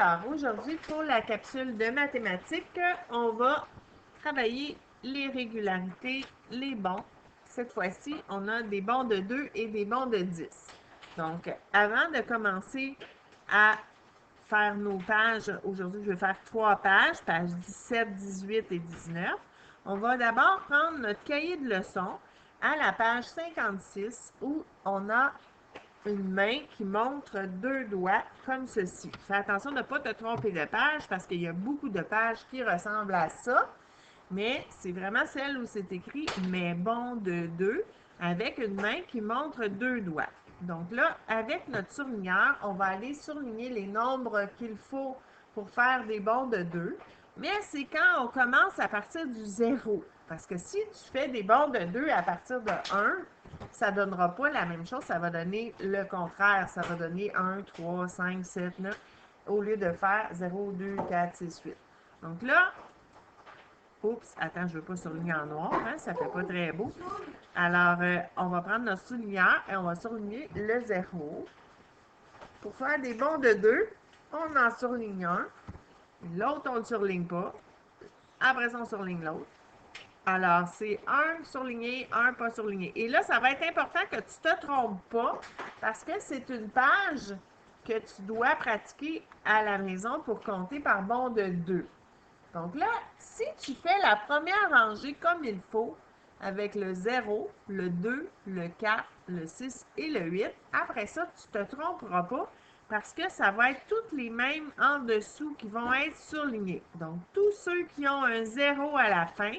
Alors, aujourd'hui, pour la capsule de mathématiques, on va travailler les régularités, les bonds. Cette fois-ci, on a des bonds de 2 et des bonds de 10. Donc, avant de commencer à faire nos pages, aujourd'hui, je vais faire 3 pages, pages 17, 18 et 19. On va d'abord prendre notre cahier de leçons à la page 56 où on a une main qui montre deux doigts comme ceci. Fais attention de ne pas te tromper de page parce qu'il y a beaucoup de pages qui ressemblent à ça, mais c'est vraiment celle où c'est écrit « mais bon de 2 » avec une main qui montre deux doigts. Donc là, avec notre surligneur, on va aller surligner les nombres qu'il faut pour faire des bonds de 2, mais c'est quand on commence à partir du 0. Parce que si tu fais des bonds de 2 à partir de 1, ça ne donnera pas la même chose, ça va donner le contraire. Ça va donner 1, 3, 5, 7, 9, au lieu de faire 0, 2, 4, 6, 8. Donc là, oups, attends, je ne veux pas surligner en noir, hein, ça ne fait pas très beau. Alors, on va prendre notre surligneur et on va surligner le 0. Pour faire des bonds de 2, on en surligne un. L'autre, on ne le surligne pas. Après ça, on surligne l'autre. Alors, c'est un surligné, un pas surligné. Et là, ça va être important que tu ne te trompes pas parce que c'est une page que tu dois pratiquer à la maison pour compter par bond de 2. Donc là, si tu fais la première rangée comme il faut, avec le 0, le 2, le 4, le 6 et le 8, après ça, tu ne te tromperas pas parce que ça va être toutes les mêmes en dessous qui vont être surlignés. Donc, tous ceux qui ont un 0 à la fin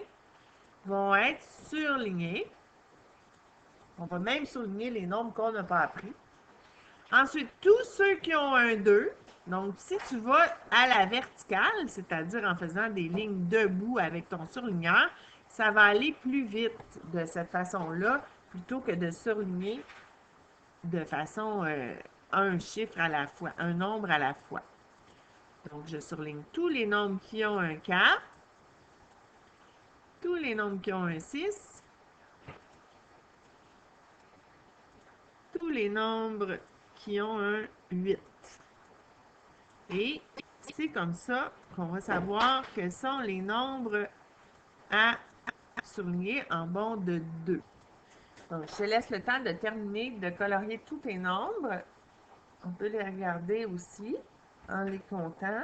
vont être surlignés. On va même souligner les nombres qu'on n'a pas appris. Ensuite, tous ceux qui ont un 2, donc si tu vas à la verticale, c'est-à-dire en faisant des lignes debout avec ton surligneur, ça va aller plus vite de cette façon-là, plutôt que de surligner de façon un chiffre à la fois, un nombre à la fois. Donc, je surligne tous les nombres qui ont un 4, tous les nombres qui ont un 6, tous les nombres qui ont un 8. Et c'est comme ça qu'on va savoir quels sont les nombres à surligner en bond de 2. Donc, je te laisse le temps de terminer de colorier tous tes nombres. On peut les regarder aussi en les comptant.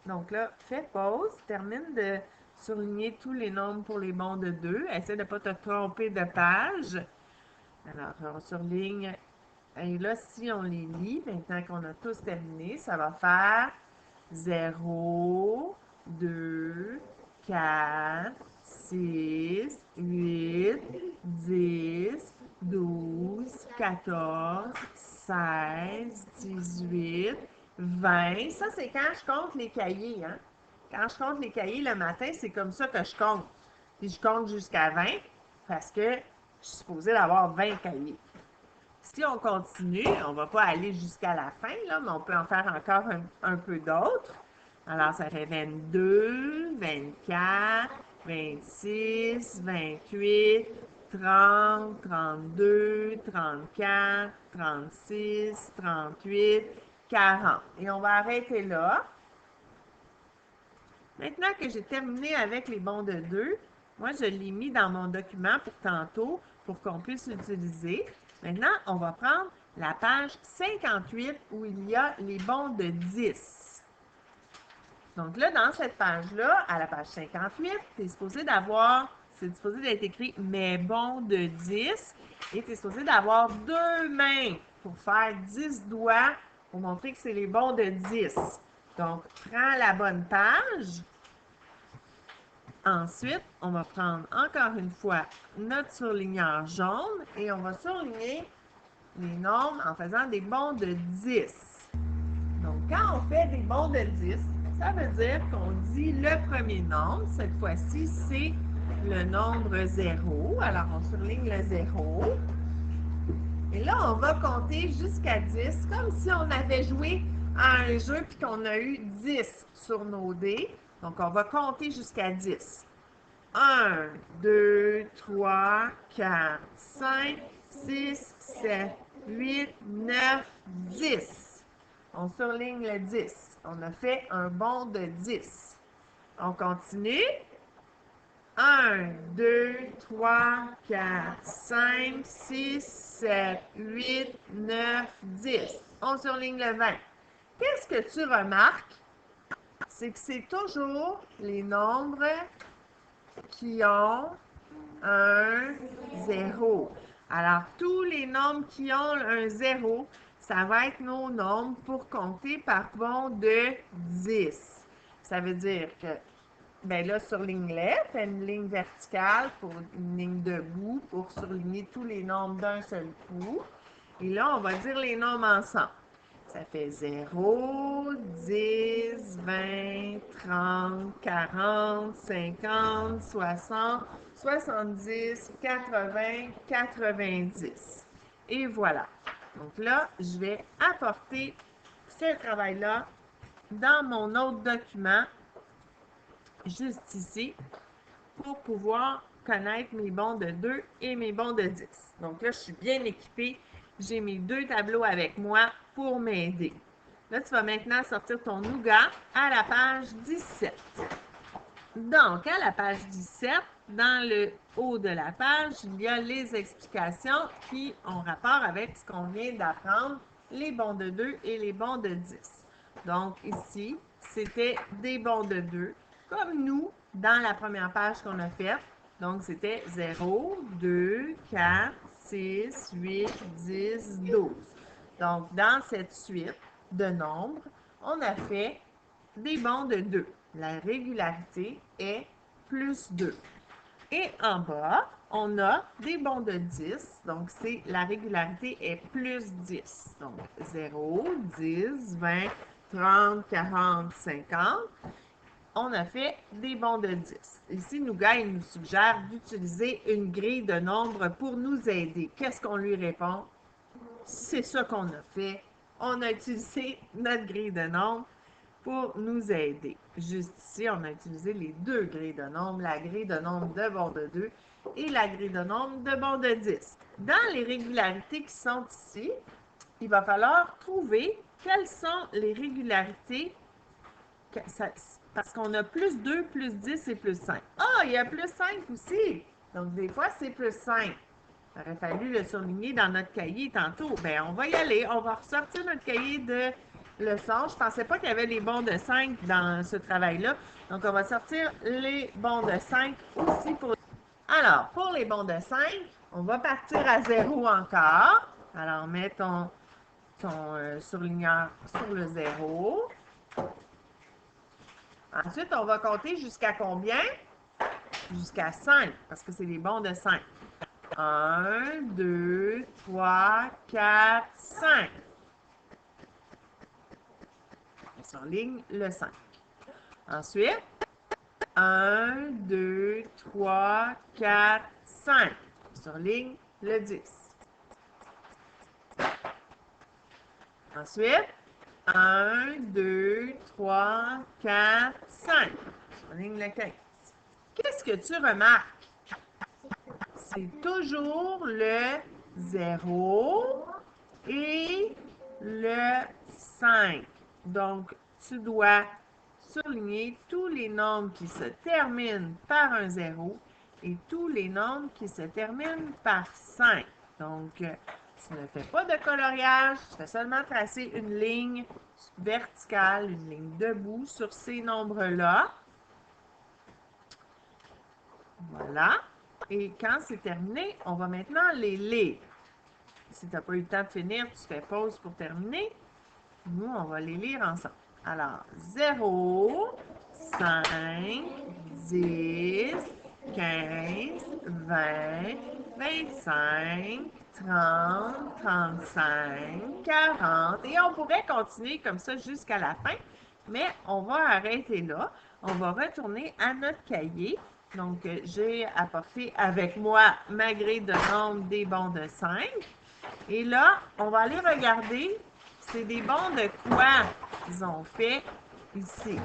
Donc là, fais pause, termine de surligner tous les nombres pour les bonds de 2. Essaie de ne pas te tromper de page. Alors, on surligne. Et là, si on les lit, maintenant qu'on a tous terminé, ça va faire 0, 2, 4, 6, 8, 10, 12, 14, 16, 18, 20. Ça, c'est quand je compte les cahiers. Hein? Quand je compte les cahiers le matin, c'est comme ça que je compte. Puis je compte jusqu'à 20 parce que je suis supposée d'avoir 20 cahiers. Si on continue, on ne va pas aller jusqu'à la fin, là, mais on peut en faire encore un peu d'autres. Alors, ça fait 22, 24, 26, 28, 30, 32, 34, 36, 38, 40. Et on va arrêter là. Maintenant que j'ai terminé avec les bonds de 2, moi, je l'ai mis dans mon document pour tantôt, pour qu'on puisse l'utiliser. Maintenant, on va prendre la page 58 où il y a les bonds de 10. Donc là, dans cette page-là, à la page 58, c'est supposé d'être écrit « mes bonds de 10 » et tu es supposé d'avoir deux mains pour faire 10 doigts pour montrer que c'est les bonds de 10. Donc, prends la bonne page. Ensuite, on va prendre encore une fois notre surligneur jaune et on va surligner les nombres en faisant des bonds de 10. Donc, quand on fait des bonds de 10, ça veut dire qu'on dit le premier nombre. Cette fois-ci, c'est le nombre 0. Alors, on surligne le 0. Et là, on va compter jusqu'à 10, comme si on avait joué à un jeu puis qu'on a eu 10 sur nos dés. Donc, on va compter jusqu'à 10. 1, 2, 3, 4, 5, 6, 7, 8, 9, 10. On surligne le 10. On a fait un bond de 10. On continue. 1, 2, 3, 4, 5, 6, 7, 8, 9, 10. On surligne le 20. Qu'est-ce que tu remarques? C'est que c'est toujours les nombres qui ont un 0. Alors, tous les nombres qui ont un 0, ça va être nos nombres pour compter par bond de 10. Ça veut dire que, ben là, surligne-les, fais une ligne verticale pour une ligne debout pour surligner tous les nombres d'un seul coup. Et là, on va dire les nombres ensemble. Ça fait 0, 10, 20, 30, 40, 50, 60, 70, 80, 90. Et voilà. Donc là, je vais apporter ce travail-là dans mon autre document, juste ici, pour pouvoir connaître mes bons de 2 et mes bons de 10. Donc là, je suis bien équipée. J'ai mes deux tableaux avec moi pour m'aider. Là, tu vas maintenant sortir ton nougat à la page 17. Donc, à la page 17, dans le haut de la page, il y a les explications qui ont rapport avec ce qu'on vient d'apprendre, les bons de 2 et les bons de 10. Donc, ici, c'était des bons de 2, comme nous, dans la première page qu'on a faite. Donc, c'était 0, 2, 4, 6, 8, 10, 12. Donc, dans cette suite de nombres, on a fait des bons de 2. La régularité est plus 2. Et en bas, on a des bons de 10. Donc, c'est la régularité est plus 10. Donc, 0, 10, 20, 30, 40, 50. On a fait des bons de 10. Ici, Nougat, il nous suggère d'utiliser une grille de nombres pour nous aider. Qu'est-ce qu'on lui répond? C'est ça qu'on a fait. On a utilisé notre grille de nombres pour nous aider. Juste ici, on a utilisé les deux grilles de nombres, la grille de nombres de bord de 2 et la grille de nombres de bord de 10. Dans les régularités qui sont ici, il va falloir trouver quelles sont les régularités parce qu'on a plus 2, plus 10 et plus 5. Ah, il y a plus 5 aussi. Donc, des fois, c'est plus 5. Il aurait fallu le surligner dans notre cahier tantôt. Bien, on va y aller. On va ressortir notre cahier de leçons. Je ne pensais pas qu'il y avait les bons de 5 dans ce travail-là. Donc, on va sortir les bons de 5 aussi pour... Alors, pour les bons de 5, on va partir à 0 encore. Alors, mets ton surligneur sur le 0. Ensuite, on va compter jusqu'à combien? Jusqu'à 5, parce que c'est les bons de 5. 1, 2, 3, 4, 5. On surligne le 5. Ensuite, 1, 2, 3, 4, 5. On surligne le 10. Ensuite, 1, 2, 3, 4, 5. On surligne le 15. Qu'est-ce que tu remarques? C'est toujours le 0 et le 5. Donc, tu dois surligner tous les nombres qui se terminent par un 0 et tous les nombres qui se terminent par 5. Donc, tu ne fais pas de coloriage, tu fais seulement tracer une ligne verticale, une ligne debout sur ces nombres-là. Voilà. Et quand c'est terminé, on va maintenant les lire. Si tu n'as pas eu le temps de finir, tu fais pause pour terminer. Nous, on va les lire ensemble. Alors, 0, 5, 10, 15, 20, 25, 30, 35, 40. Et on pourrait continuer comme ça jusqu'à la fin, mais on va arrêter là. On va retourner à notre cahier. Donc, j'ai apporté avec moi ma grille de nombre des bons de 5. Et là, on va aller regarder, c'est des bons de quoi ils ont fait ici.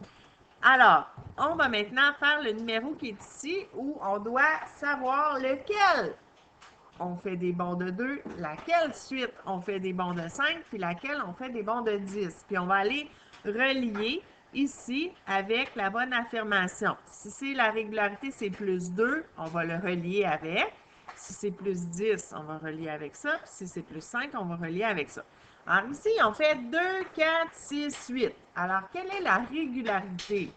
Alors, on va maintenant faire le numéro qui est ici où on doit savoir lequel on fait des bons de 2, laquelle suite on fait des bons de 5, puis laquelle on fait des bons de 10. Puis on va aller relier ici avec la bonne affirmation. Si c'est la régularité, c'est plus 2, on va le relier avec. Si c'est plus 10, on va relier avec ça. Si c'est plus 5, on va relier avec ça. Alors ici, on fait 2, 4, 6, 8. Alors, quelle est la régularité?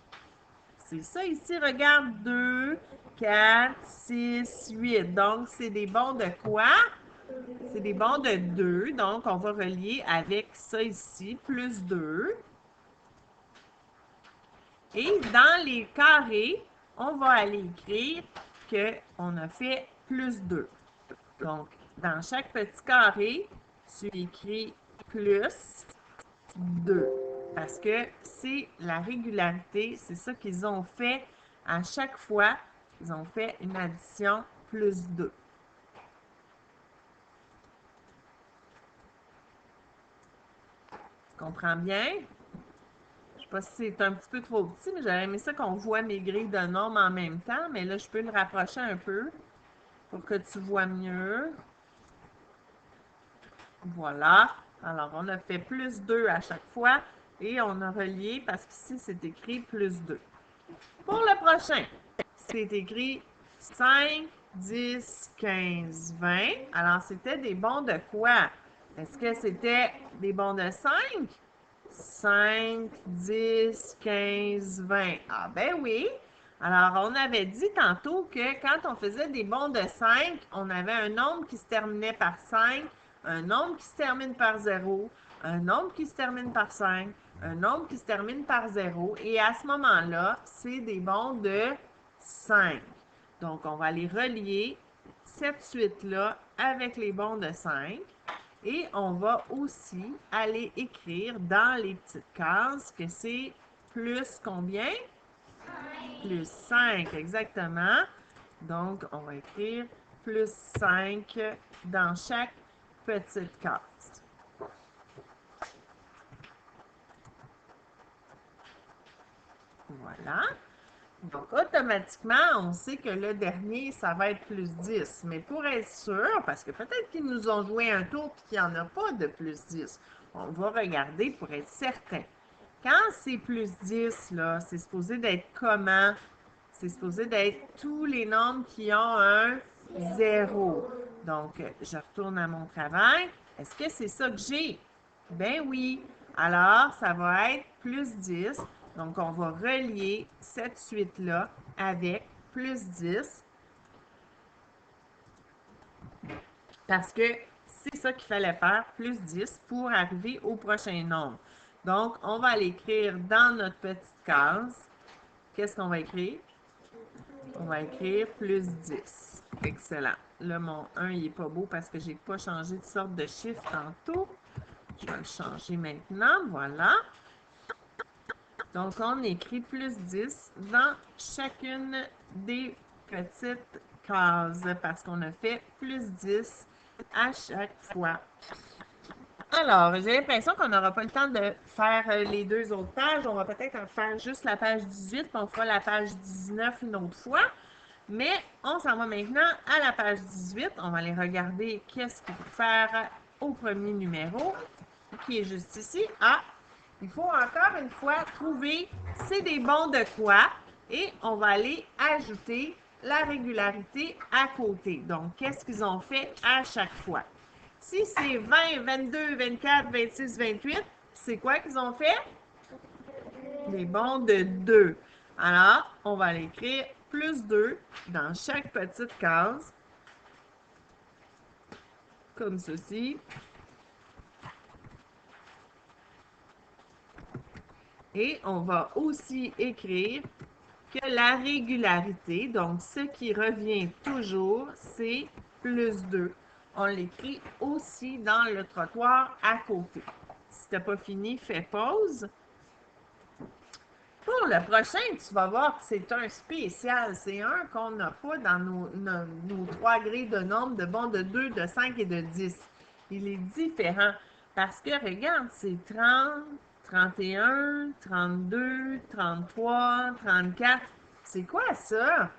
C'est ça ici, regarde, 2, 4, 6, 8. Donc, c'est des bons de quoi? C'est des bons de 2. Donc, on va relier avec ça ici, plus 2. Et dans les carrés, on va aller écrire qu'on a fait plus 2. Donc, dans chaque petit carré, tu écris plus 2. Parce que c'est la régularité, c'est ça qu'ils ont fait à chaque fois. Ils ont fait une addition plus 2. Tu comprends bien? Je ne sais pas si c'est un petit peu trop petit, mais j'aurais aimé ça qu'on voit mes grilles de nombres en même temps. Mais là, je peux le rapprocher un peu pour que tu vois mieux. Voilà. Alors, on a fait plus 2 à chaque fois et on a relié parce qu'ici, c'est écrit plus 2. Pour le prochain, c'est écrit 5, 10, 15, 20. Alors, c'était des bons de quoi? Est-ce que c'était des bons de 5? 5, 10, 15, 20. Ah ben oui. Alors, on avait dit tantôt que quand on faisait des bons de 5, on avait un nombre qui se terminait par 5, un nombre qui se termine par 0, un nombre qui se termine par 5, un nombre qui se termine par 0. Et à ce moment-là, c'est des bons de 5. Donc, on va les relier, cette suite-là, avec les bons de 5. Et on va aussi aller écrire dans les petites cases que c'est plus combien? Plus 5, exactement. Donc, on va écrire plus 5 dans chaque petite case. Voilà. Donc, automatiquement, on sait que le dernier, ça va être plus 10. Mais pour être sûr, parce que peut-être qu'ils nous ont joué un tour et qu'il n'y en a pas de plus 10, on va regarder pour être certain. Quand c'est plus 10, là, c'est supposé d'être comment? C'est supposé d'être tous les nombres qui ont un 0. Donc, je retourne à mon travail. Est-ce que c'est ça que j'ai? Ben oui. Alors, ça va être plus 10. Donc, on va relier cette suite-là avec plus 10 parce que c'est ça qu'il fallait faire, plus 10 pour arriver au prochain nombre. Donc, on va l'écrire dans notre petite case. Qu'est-ce qu'on va écrire? On va écrire plus 10. Excellent. Là, mon 1, il n'est pas beau parce que je n'ai pas changé de sorte de chiffre tantôt. Je vais le changer maintenant. Voilà. Donc, on écrit plus 10 dans chacune des petites cases parce qu'on a fait plus 10 à chaque fois. Alors, j'ai l'impression qu'on n'aura pas le temps de faire les deux autres pages. On va peut-être faire juste la page 18, puis on fera la page 19 une autre fois. Mais on s'en va maintenant à la page 18. On va aller regarder qu'est-ce qu'il faut faire au premier numéro, qui est juste ici. Ah, il faut encore une fois trouver c'est des bons de quoi et on va aller ajouter la régularité à côté. Donc, qu'est-ce qu'ils ont fait à chaque fois? Si c'est 20, 22, 24, 26, 28, c'est quoi qu'ils ont fait? Des bons de 2. Alors, on va l'écrire plus 2 dans chaque petite case, comme ceci. Et on va aussi écrire que la régularité, donc ce qui revient toujours, c'est plus 2. On l'écrit aussi dans le trottoir à côté. Si tu n'as pas fini, fais pause. Pour le prochain, tu vas voir que c'est un spécial. C'est un qu'on n'a pas dans nos trois grilles de nombres de bons de 2, de 5 et de 10. Il est différent parce que, regarde, c'est 30, 31, 32, 33, 34. C'est quoi ça?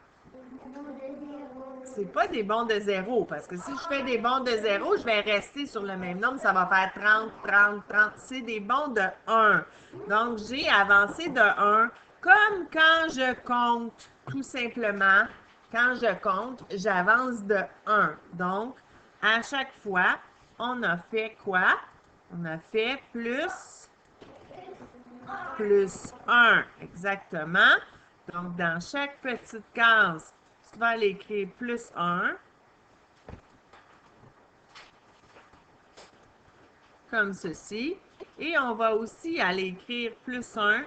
c'est pas des bons de 0, parce que si je fais des bons de 0, je vais rester sur le même nombre, ça va faire 30, 30, 30. C'est des bons de 1. Donc, j'ai avancé de 1, comme quand je compte, tout simplement. Quand je compte, j'avance de 1. Donc, à chaque fois, on a fait quoi? On a fait plus 1, exactement. Donc, dans chaque petite case, tu vas aller écrire plus 1, comme ceci. Et on va aussi aller écrire plus 1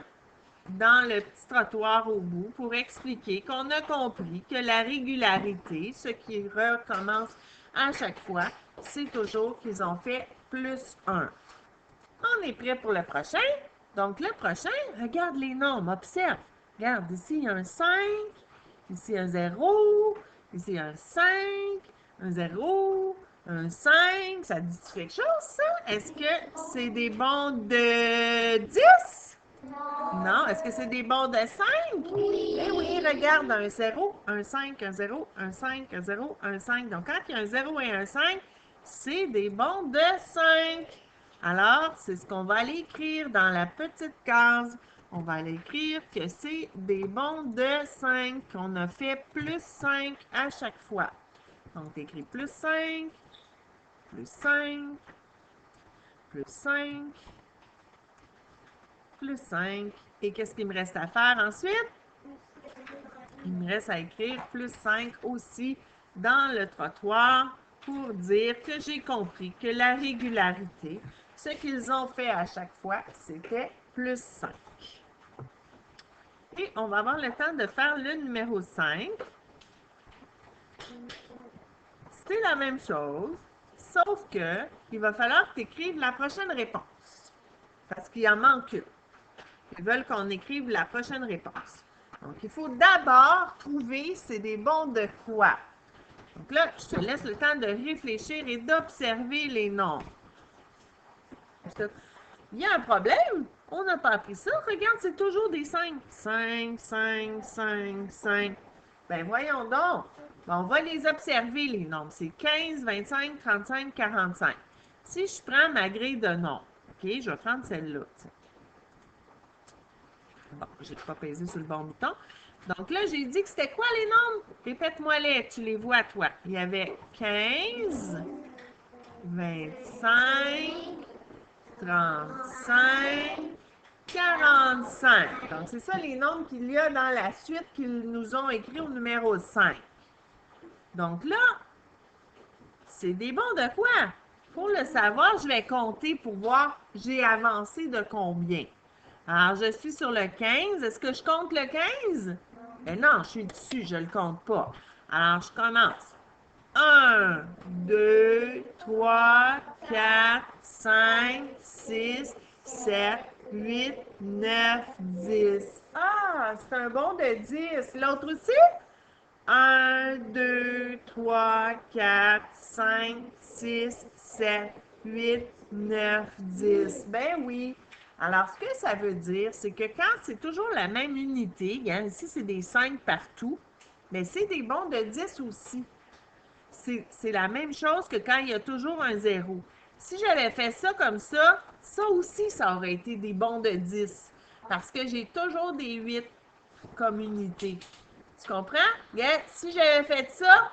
dans le petit trottoir au bout pour expliquer qu'on a compris que la régularité, ce qui recommence à chaque fois, c'est toujours qu'ils ont fait plus 1. On est prêt pour le prochain. Donc, le prochain, regarde les nombres, observe. Regarde, ici, il y a un 5, ici, un 0, ici, un 5, un 0, un 5. Ça dit quelque chose, ça? Est-ce que c'est des bons de 10? Non. Est-ce que c'est des bons de 5? Eh oui, regarde, un 0, un 5, un 0, un 5, un 0, un 5. Donc, quand il y a un 0 et un 5, c'est des bons de 5. Alors, c'est ce qu'on va aller écrire dans la petite case. On va aller écrire que c'est des bons de 5, qu'on a fait plus 5 à chaque fois. Donc, tu écris plus 5, plus 5, plus 5, plus 5. Et qu'est-ce qu'il me reste à faire ensuite? Il me reste à écrire plus 5 aussi dans le trottoir pour dire que j'ai compris que la régularité, ce qu'ils ont fait à chaque fois, c'était plus 5. Et on va avoir le temps de faire le numéro 5. C'est la même chose, sauf que il va falloir que tu écrives la prochaine réponse. Parce qu'il en manque une. Ils veulent qu'on écrive la prochaine réponse. Donc, il faut d'abord trouver c'est des bons de quoi. Donc là, je te laisse le temps de réfléchir et d'observer les nombres. Il y a un problème? On n'a pas appris ça. Regarde, c'est toujours des 5. 5, 5, 5, 5. Ben voyons donc. Bon, on va les observer, les nombres. C'est 15, 25, 35, 45. Si je prends ma grille de nombres, OK, je vais prendre celle-là. Bon, je n'ai pas pesé sur le bon bouton. Donc là, j'ai dit que c'était quoi les nombres? Répète-moi-les, tu les vois, toi. Il y avait 15, 25, 35, 45. Donc, c'est ça les nombres qu'il y a dans la suite qu'ils nous ont écrits au numéro 5. Donc là, c'est des bons de quoi? Pour le savoir, je vais compter pour voir j'ai avancé de combien. Alors, je suis sur le 15. Est-ce que je compte le 15? Ben non, je suis dessus, je ne le compte pas. Alors, je commence. 1, 2, 3, 4, 5, 6, 7, 8, 9, 10. Ah, c'est un bon de 10. L'autre aussi? 1, 2, 3, 4, 5, 6, 7, 8, 9, 10. Ben oui. Alors, ce que ça veut dire, c'est que quand c'est toujours la même unité, hein, ici c'est des 5 partout, mais c'est des bons de 10 aussi. C'est la même chose que quand il y a toujours un 0. Si j'avais fait ça comme ça aussi, ça aurait été des bons de 10. Parce que j'ai toujours des 8 comme unité. Tu comprends? Yeah. Si j'avais fait ça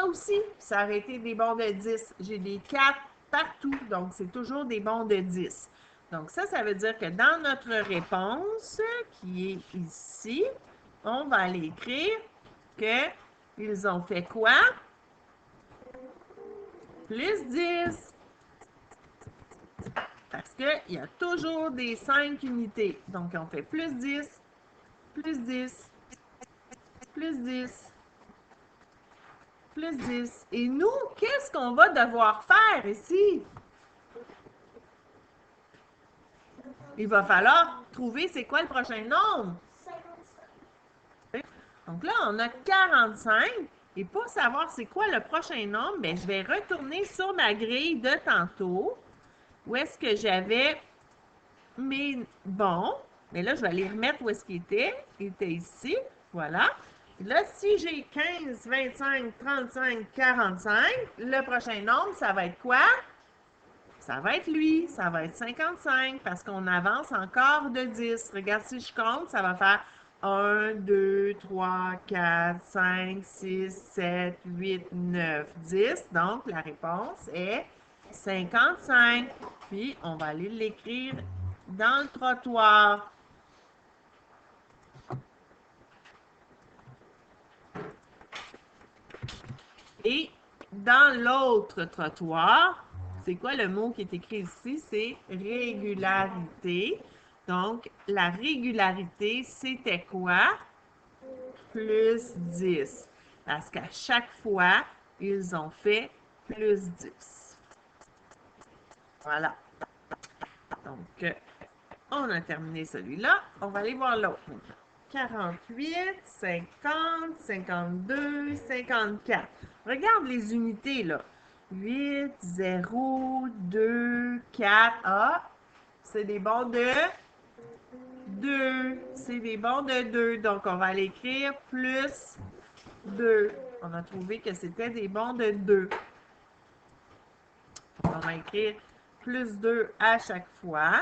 aussi, ça aurait été des bons de 10. J'ai des 4 partout, donc c'est toujours des bons de 10. Donc ça veut dire que dans notre réponse, qui est ici, on va aller écrire qu'ils ont fait quoi? Plus 10. Parce qu'il y a toujours des 5 unités. Donc, on fait plus 10, plus 10, plus 10, plus 10. Et nous, qu'est-ce qu'on va devoir faire ici? Il va falloir trouver c'est quoi le prochain nombre. 55. Donc là, on a 45. Et pour savoir c'est quoi le prochain nombre, bien, je vais retourner sur ma grille de tantôt. Où est-ce que j'avais mes bons? Mais là, je vais les remettre où est-ce qu'ils étaient. Ils étaient ici. Voilà. Là, si j'ai 15, 25, 35, 45, le prochain nombre, ça va être quoi? Ça va être lui, ça va être 55 parce qu'on avance encore de 10. Regarde, si je compte, ça va faire 1, 2, 3, 4, 5, 6, 7, 8, 9, 10. Donc, la réponse est 55. Puis, on va aller l'écrire dans le trottoir. Et dans l'autre trottoir, c'est quoi le mot qui est écrit ici? C'est régularité. Donc, la régularité, c'était quoi? Plus 10. Parce qu'à chaque fois, ils ont fait plus 10. Voilà. Donc, on a terminé celui-là. On va aller voir l'autre maintenant. 48, 50, 52, 54. Regarde les unités, là. 8, 0, 2, 4. Ah, c'est des bons de 2. C'est des bons de 2. Donc, on va l'écrire plus 2. On a trouvé que c'était des bons de 2. On va écrire plus 2 à chaque fois.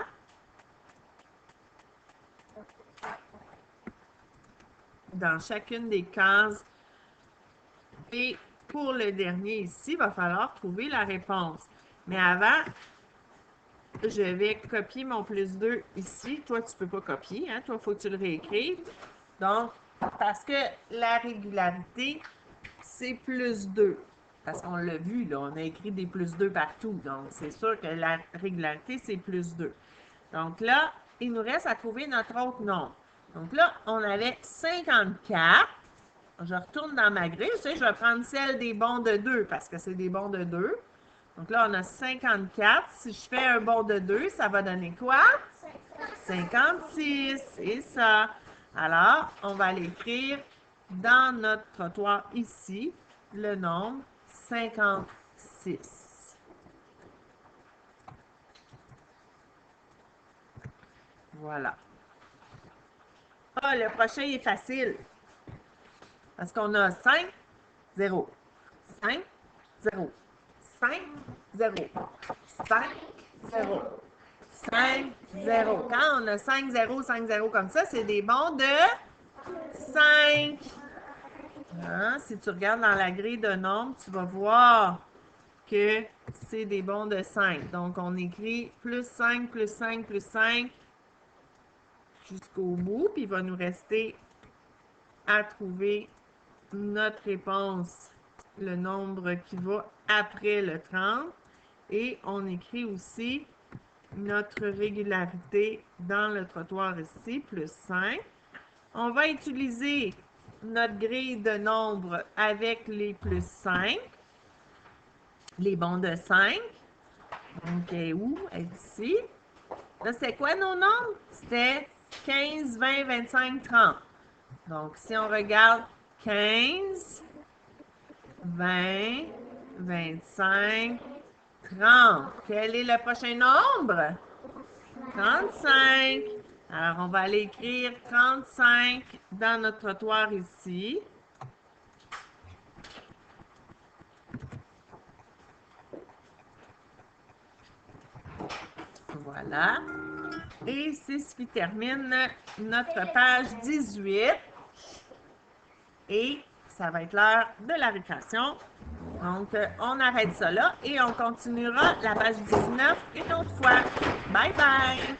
Dans chacune des cases. Et pour le dernier ici, il va falloir trouver la réponse. Mais avant, je vais copier mon plus 2 ici. Toi, tu ne peux pas copier. Hein? Toi, il faut que tu le réécrives. Donc, parce que la régularité, c'est plus 2. Parce qu'on l'a vu, là, on a écrit des plus 2 partout. Donc, c'est sûr que la régularité, c'est plus 2. Donc là, il nous reste à trouver notre autre nombre. Donc là, on avait 54. Je retourne dans ma grille. Tu sais, je vais prendre celle des bons de 2 parce que c'est des bons de 2. Donc là, on a 54. Si je fais un bon de 2, ça va donner quoi? 56. C'est ça. Alors, on va l'écrire dans notre trottoir ici, le nombre 56. Voilà. Ah, le prochain est facile. Parce qu'on a 5, 0. 5, 0. 5, 0. 5, 0. 5, 0. Quand on a 5, 0, 5, 0 comme ça, c'est des bons de 5. Hein? Si tu regardes dans la grille de nombres, tu vas voir que c'est des bons de 5. Donc, on écrit plus 5, plus 5, plus 5 jusqu'au bout. Puis, il va nous rester à trouver notre réponse, le nombre qui va après le 30. Et on écrit aussi notre régularité dans le trottoir ici, plus 5. On va utiliser notre grille de nombres avec les plus 5, les bons de 5. Donc, elle est où? Elle est ici. Là, c'est quoi nos nombres? C'était 15, 20, 25, 30. Donc, si on regarde 15, 20, 25, 30. Quel est le prochain nombre? 35. Alors, on va aller écrire 35 dans notre trottoir ici. Voilà. Et c'est ce qui termine notre page 18. Et ça va être l'heure de la récréation. Donc, on arrête ça là et on continuera la page 19 une autre fois. Bye bye!